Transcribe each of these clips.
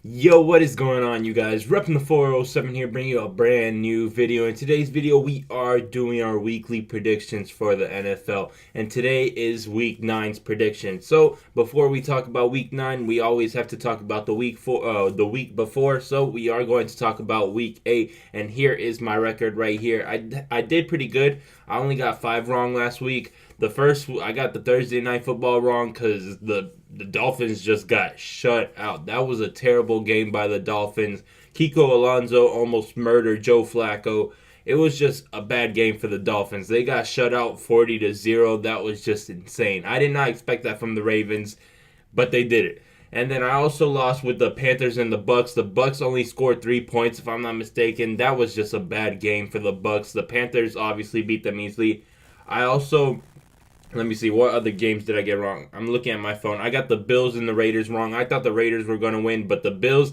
Yo, what is going on, you guys? Repping the 407 here, bringing you a brand new video. In today's video, we are doing our weekly predictions for the NFL, and today is Week 9's prediction. So, before we talk about Week 9, we always have to talk about the week before. So, we are going to talk about Week 8, and here is my record right here. I did pretty good. I only got 5 wrong last week. I got the Thursday Night Football wrong because the Dolphins just got shut out. That was a terrible game by the Dolphins. Kiko Alonso almost murdered Joe Flacco. It was just a bad game for the Dolphins. They got shut out 40-0. That was just insane. I did not expect that from the Ravens, but they did it. And then I also lost with the Panthers and the Bucks. The Bucks only scored 3 points, if I'm not mistaken. That was just a bad game for the Bucks. The Panthers obviously beat them easily. Let me see, what other games did I get wrong? I'm looking at my phone. I got the Bills and the Raiders wrong. I thought the Raiders were going to win, but the Bills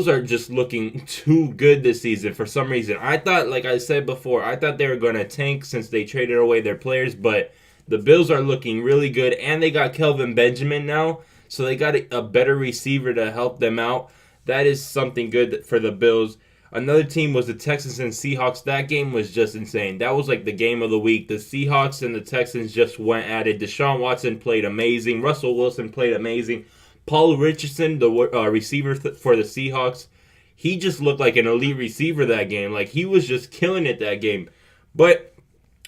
are just looking too good this season for some reason. I thought, like I said before, I thought they were going to tank since they traded away their players, but the Bills are looking really good, and they got Kelvin Benjamin now, so they got a better receiver to help them out. That is something good for the Bills. Another team was the Texans and Seahawks. That game was just insane. That was like the game of the week. The Seahawks and the Texans just went at it. Deshaun Watson played amazing. Russell Wilson played amazing. Paul Richardson, the receiver for the Seahawks, he just looked like an elite receiver that game. Like, he was just killing it that game. But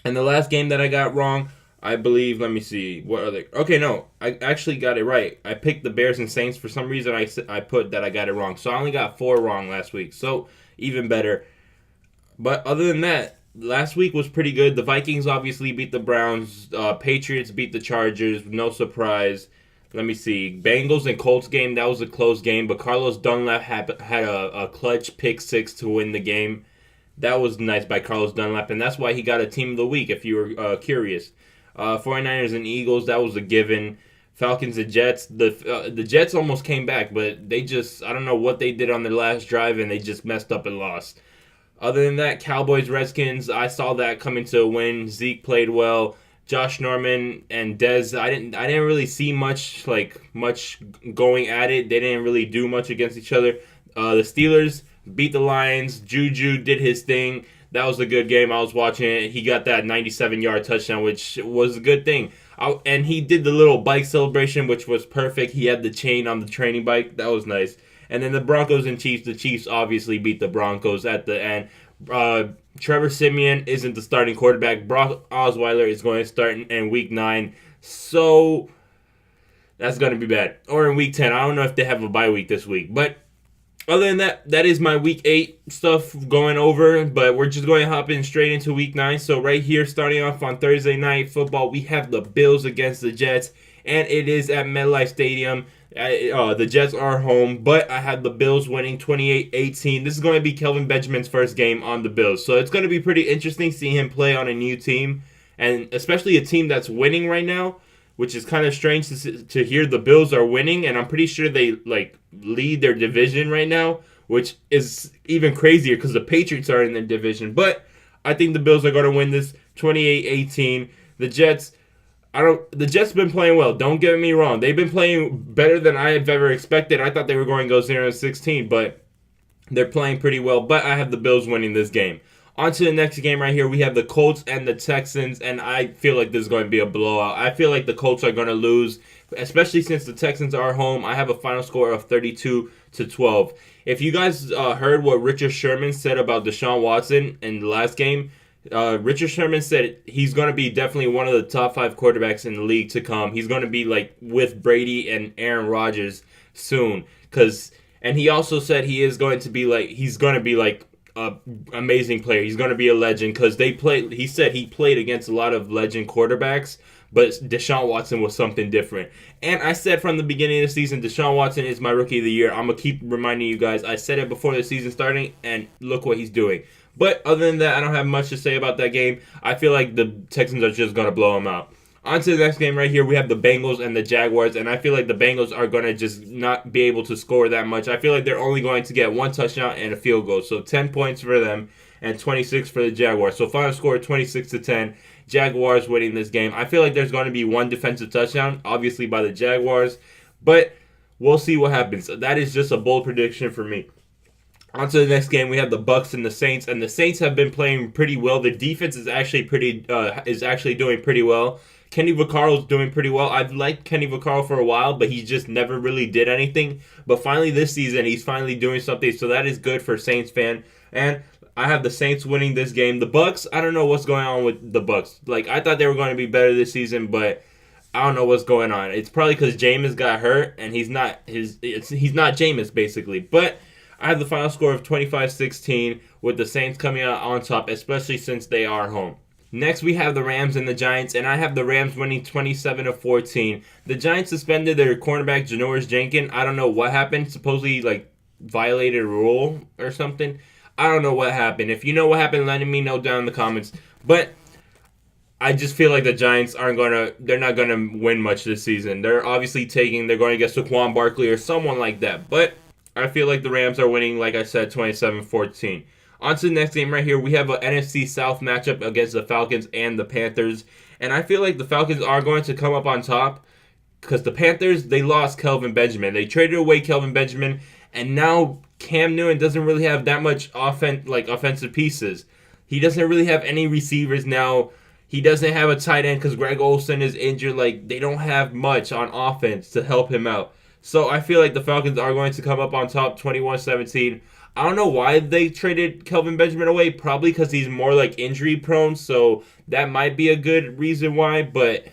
in the last game that I got wrong, I believe, let me see, what other, okay, no, I actually got it right. I picked the Bears and Saints. For some reason, I put that I got it wrong. So I only got 4 wrong last week. So even better. But other than that, last week was pretty good. The Vikings obviously beat the Browns. Patriots beat the Chargers. No surprise. Let me see. Bengals and Colts game, that was a close game. But Carlos Dunlap had a clutch pick 6 to win the game. That was nice by Carlos Dunlap. And that's why he got a team of the week, if you were curious. 49ers and Eagles, that was a given. Falcons and Jets. The Jets almost came back, but they just, I don't know what they did on their last drive, and they just messed up and lost. Other than that, Cowboys, Redskins, I saw that coming to a win. Zeke played well. Josh Norman and Dez, I didn't really see much going at it. They didn't really do much against each other. The Steelers beat the Lions. Juju did his thing. That was a good game. I was watching it. He got that 97-yard touchdown, which was a good thing. And he did the little bike celebration, which was perfect. He had the chain on the training bike. That was nice. And then the Broncos and Chiefs. The Chiefs obviously beat the Broncos at the end. Trevor Siemian isn't the starting quarterback. Brock Osweiler is going to start in Week 9. So that's going to be bad. Or in Week 10. I don't know if they have a bye week this week. But other than that, that is my Week 8 stuff going over, but we're just going to hop in straight into Week 9. So right here, starting off on Thursday Night Football, we have the Bills against the Jets, and it is at MetLife Stadium. The Jets are home, but I have the Bills winning 28-18. This is going to be Kelvin Benjamin's first game on the Bills, so it's going to be pretty interesting seeing him play on a new team, and especially a team that's winning right now, which is kind of strange to hear the Bills are winning, and I'm pretty sure they lead their division right now, which is even crazier because the Patriots are in their division. But I think the Bills are going to win this 28-18. The Jets have been playing well. Don't get me wrong. They've been playing better than I have ever expected. I thought they were going to go 0-16, but they're playing pretty well. But I have the Bills winning this game. On to the next game right here. We have the Colts and the Texans, and I feel like this is going to be a blowout. I feel like the Colts are going to lose, especially since the Texans are home. I have a final score of 32-12. If you guys heard what Richard Sherman said about Deshaun Watson in the last game, Richard Sherman said he's going to be definitely one of the top 5 quarterbacks in the league to come. He's going to be like with Brady and Aaron Rodgers soon. And he also said he's going to be like amazing player. He's going to be a legend because he said he played against a lot of legend quarterbacks, but Deshaun Watson was something different. And I said from the beginning of the season, Deshaun Watson is my rookie of the year. I'm going to keep reminding you guys. I said it before the season starting, and look what he's doing. But other than that, I don't have much to say about that game. I feel like the Texans are just going to blow him out. On to the next game right here. We have the Bengals and the Jaguars, and I feel like the Bengals are going to just not be able to score that much. I feel like they're only going to get 1 touchdown and a field goal. So 10 points for them and 26 for the Jaguars. So final score 26-10. Jaguars winning this game. I feel like there's going to be 1 defensive touchdown, obviously by the Jaguars. But we'll see what happens. That is just a bold prediction for me. On to the next game, we have the Bucks and the Saints, and the Saints have been playing pretty well. The defense is actually doing pretty well. Kenny Vaccaro's doing pretty well. I've liked Kenny Vaccaro for a while, but he just never really did anything. But finally this season, he's finally doing something, so that is good for Saints fan. And I have the Saints winning this game. The Bucks, I don't know what's going on with the Bucks. Like, I thought they were going to be better this season, but I don't know what's going on. It's probably because Jameis got hurt, and he's not Jameis basically. But I have the final score of 25-16 with the Saints coming out on top, especially since they are home. Next, we have the Rams and the Giants, and I have the Rams winning 27-14. The Giants suspended their cornerback, Janoris Jenkins. I don't know what happened. Supposedly, violated a rule or something. I don't know what happened. If you know what happened, let me know down in the comments. But I just feel like the Giants they're not gonna win much this season. They're obviously they're going to get Saquon Barkley or someone like that. But I feel like the Rams are winning, like I said, 27-14. On to the next game right here. We have an NFC South matchup against the Falcons and the Panthers. And I feel like the Falcons are going to come up on top because the Panthers, they lost Kelvin Benjamin. They traded away Kelvin Benjamin, and now Cam Newton doesn't really have that much offensive pieces. He doesn't really have any receivers now. He doesn't have a tight end because Greg Olsen is injured. They don't have much on offense to help him out. So I feel like the Falcons are going to come up on top 21-17. I don't know why they traded Kelvin Benjamin away. Probably because he's more injury prone. So that might be a good reason why. But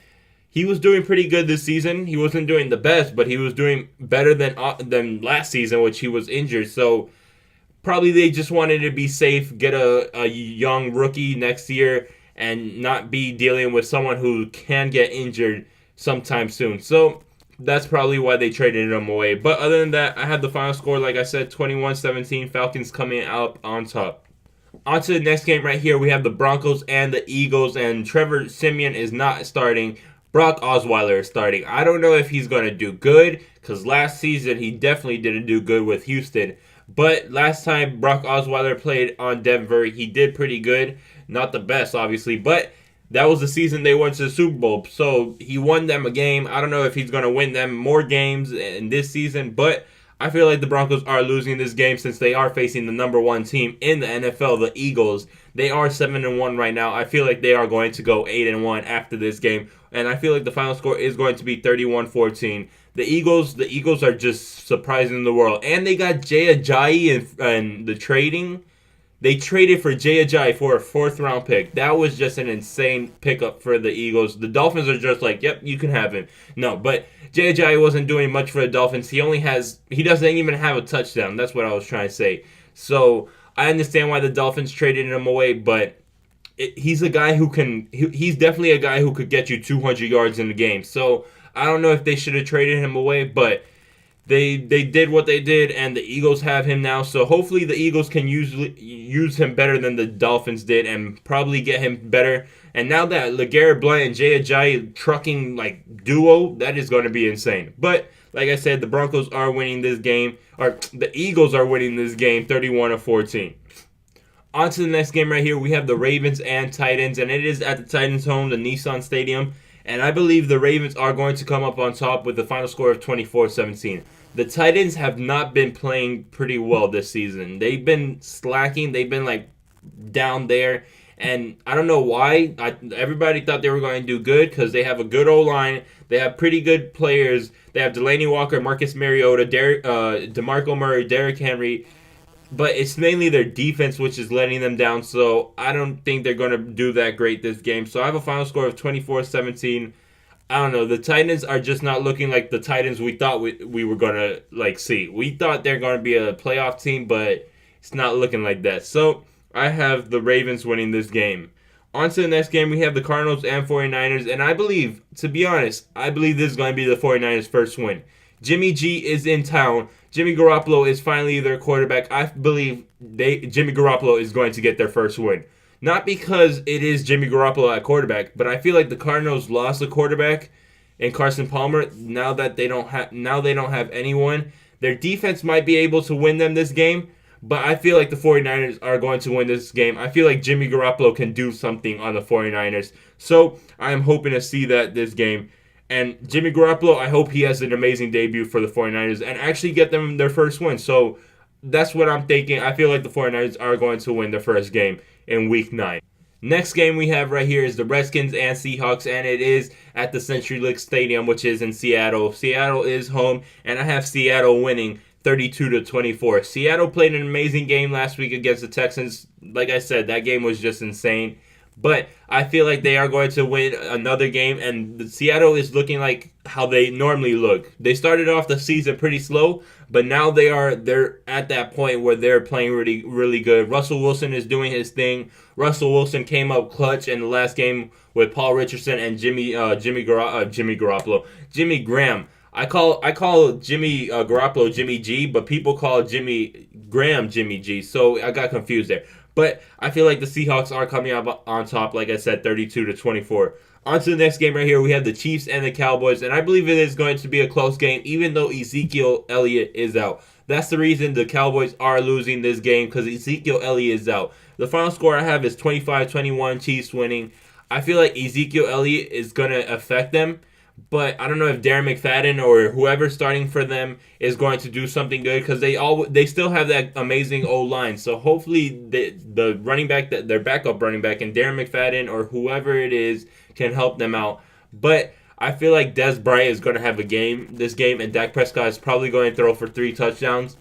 he was doing pretty good this season. He wasn't doing the best, but he was doing better than last season, which he was injured. So probably they just wanted to be safe, get a young rookie next year, and not be dealing with someone who can get injured sometime soon. So that's probably why they traded him away. But other than that, I have the final score, like I said, 21-17. Falcons coming out on top. On to the next game right here. We have the Broncos and the Eagles, and Trevor Siemian is not starting. Brock Osweiler is starting. I don't know if he's going to do good, because last season he definitely didn't do good with Houston. But last time Brock Osweiler played on Denver, he did pretty good. Not the best, obviously, but that was the season they went to the Super Bowl. So he won them a game. I don't know if he's going to win them more games in this season, but I feel like the Broncos are losing this game since they are facing the number one team in the NFL, the Eagles. They are 7-1 right now. I feel like they are going to go 8-1 after this game, and I feel like the final score is going to be 31-14. The Eagles are just surprising the world, and they got Jay Ajayi and the trading. They traded for Jay Ajayi for a 4th-round pick. That was just an insane pickup for the Eagles. The Dolphins are just like, yep, you can have him. No, but Jay Ajayi wasn't doing much for the Dolphins. He doesn't even have a touchdown. That's what I was trying to say. So I understand why the Dolphins traded him away, but he's a guy he's definitely a guy who could get you 200 yards in the game. So I don't know if they should have traded him away, but They did what they did, and the Eagles have him now. So hopefully the Eagles can use him better than the Dolphins did and probably get him better. And now that LeGarrette Blount and Jay Ajayi trucking duo, that is going to be insane. But like I said, the Broncos are winning this game, or the Eagles are winning this game 31-14. On to the next game right here. We have the Ravens and Titans, and it is at the Titans' home, the Nissan Stadium. And I believe the Ravens are going to come up on top with the final score of 24-17. The Titans have not been playing pretty well this season. They've been slacking. They've been down there. And I don't know why. Everybody thought they were going to do good because they have a good O-line. They have pretty good players. They have Delaney Walker, Marcus Mariota, DeMarco Murray, Derrick Henry. But it's mainly their defense which is letting them down. So I don't think they're going to do that great this game. So I have a final score of 24-17. I don't know. The Titans are just not looking like the Titans we thought we were going to see. We thought they're going to be a playoff team, but it's not looking like that. So I have the Ravens winning this game. On to the next game, we have the Cardinals and 49ers. And I believe, to be honest, this is going to be the 49ers' first win. Jimmy G is in town. Jimmy Garoppolo is finally their quarterback. I believe Jimmy Garoppolo is going to get their first win. Not because it is Jimmy Garoppolo at quarterback, but I feel like the Cardinals lost a quarterback in Carson Palmer. Now they don't have anyone. Their defense might be able to win them this game, but I feel like the 49ers are going to win this game. I feel like Jimmy Garoppolo can do something on the 49ers. So I am hoping to see that this game. And Jimmy Garoppolo, I hope he has an amazing debut for the 49ers and actually get them their first win. So that's what I'm thinking. I feel like the 49ers are going to win their first game in week 9. Next game we have right here is the Redskins and Seahawks, and it is at the CenturyLink Stadium, which is in Seattle. Seattle is home, and I have Seattle winning 32-24. Seattle played an amazing game last week against the Texans. Like I said, that game was just insane. But I feel like they are going to win another game, and Seattle is looking like how they normally look. They started off the season pretty slow, but now they're at that point where they're playing really, really good. Russell Wilson is doing his thing. Russell Wilson came up clutch in the last game with Paul Richardson and Jimmy Graham. I call Jimmy Garoppolo Jimmy G, but people call Jimmy Graham Jimmy G, so I got confused there. But I feel like the Seahawks are coming out on top, like I said, 32-24. On to the next game right here. We have the Chiefs and the Cowboys, and I believe it is going to be a close game, even though Ezekiel Elliott is out. That's the reason the Cowboys are losing this game, because Ezekiel Elliott is out. The final score I have is 25-21, Chiefs winning. I feel like Ezekiel Elliott is going to affect them, but I don't know if Darren McFadden or whoever's starting for them is going to do something good, because they still have that amazing O-line. So hopefully the running back, their backup running back, and Darren McFadden or whoever it is can help them out. But I feel like Des Bryant is going to have this game, and Dak Prescott is probably going to throw for 3 touchdowns.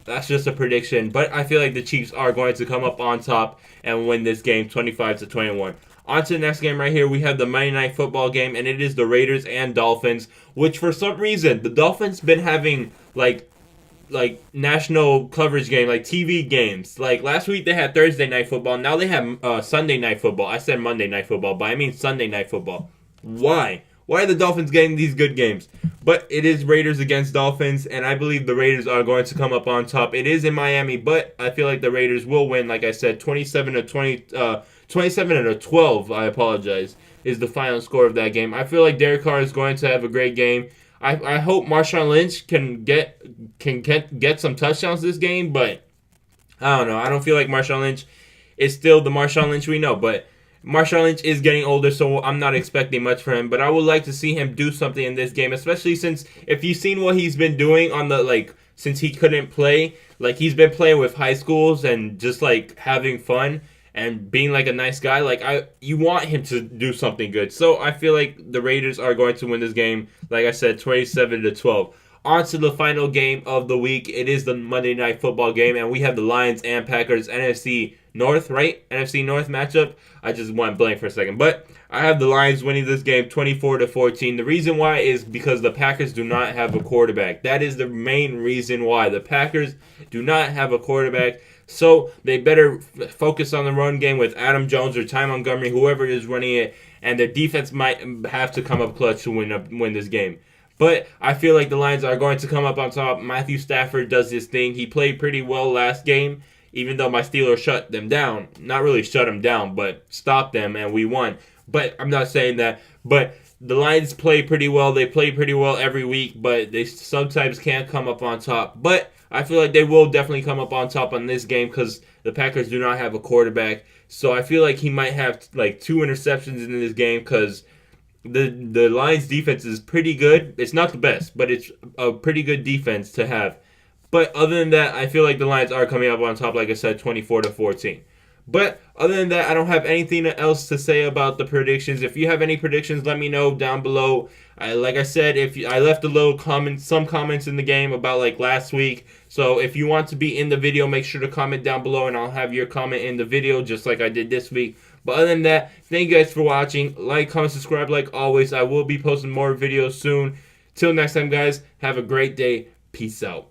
That's just a prediction, but I feel like the Chiefs are going to come up on top and win this game 25-21. On to the next game right here. We have the Monday Night Football game, and it is the Raiders and Dolphins, which for some reason, the Dolphins been having, like national coverage game, like TV games. Like, last week they had Thursday Night Football. Now they have Sunday Night Football. I said Monday Night Football, but I mean Sunday Night Football. Why? Why are the Dolphins getting these good games? But it is Raiders against Dolphins, and I believe the Raiders are going to come up on top. It is in Miami, but I feel like the Raiders will win, like I said, 27-12, I apologize, is the final score of that game. I feel like Derek Carr is going to have a great game. I hope Marshawn Lynch can get some touchdowns this game, but I don't know. I don't feel like Marshawn Lynch is still the Marshawn Lynch we know, but Marshawn Lynch is getting older, so I'm not expecting much from him. But I would like to see him do something in this game, especially since if you've seen what he's been doing on the, since he couldn't play, he's been playing with high schools and just, having fun and being, a nice guy. You want him to do something good. So I feel like the Raiders are going to win this game, like I said, 27-12. On to the final game of the week. It is the Monday Night Football game, and we have the Lions and Packers NFC North, right? NFC North matchup. I just went blank for a second. But I have the Lions winning this game 24-14. The reason why is because the Packers do not have a quarterback. That is the main reason why. The Packers do not have a quarterback. So they better focus on the run game with Adam Jones or Ty Montgomery, whoever is running it. And their defense might have to come up clutch to win this game. But I feel like the Lions are going to come up on top. Matthew Stafford does his thing. He played pretty well last game, even though my Steelers shut them down. Not really shut them down, but stopped them, and we won. But I'm not saying that. But the Lions play pretty well. They play pretty well every week, but they sometimes can't come up on top. But I feel like they will definitely come up on top on this game because the Packers do not have a quarterback. So I feel like he might have 2 interceptions in this game because the Lions defense is pretty good. It's not the best, but it's a pretty good defense to have. But other than that, I feel like the Lions are coming up on top, like I said, 24-14. But other than that, I don't have anything else to say about the predictions. If you have any predictions, let me know down below. Like I said, I left a little some comments in the game about last week. So if you want to be in the video, make sure to comment down below, and I'll have your comment in the video just like I did this week. But other than that, thank you guys for watching. Like, comment, subscribe like always. I will be posting more videos soon. Till next time, guys, have a great day. Peace out.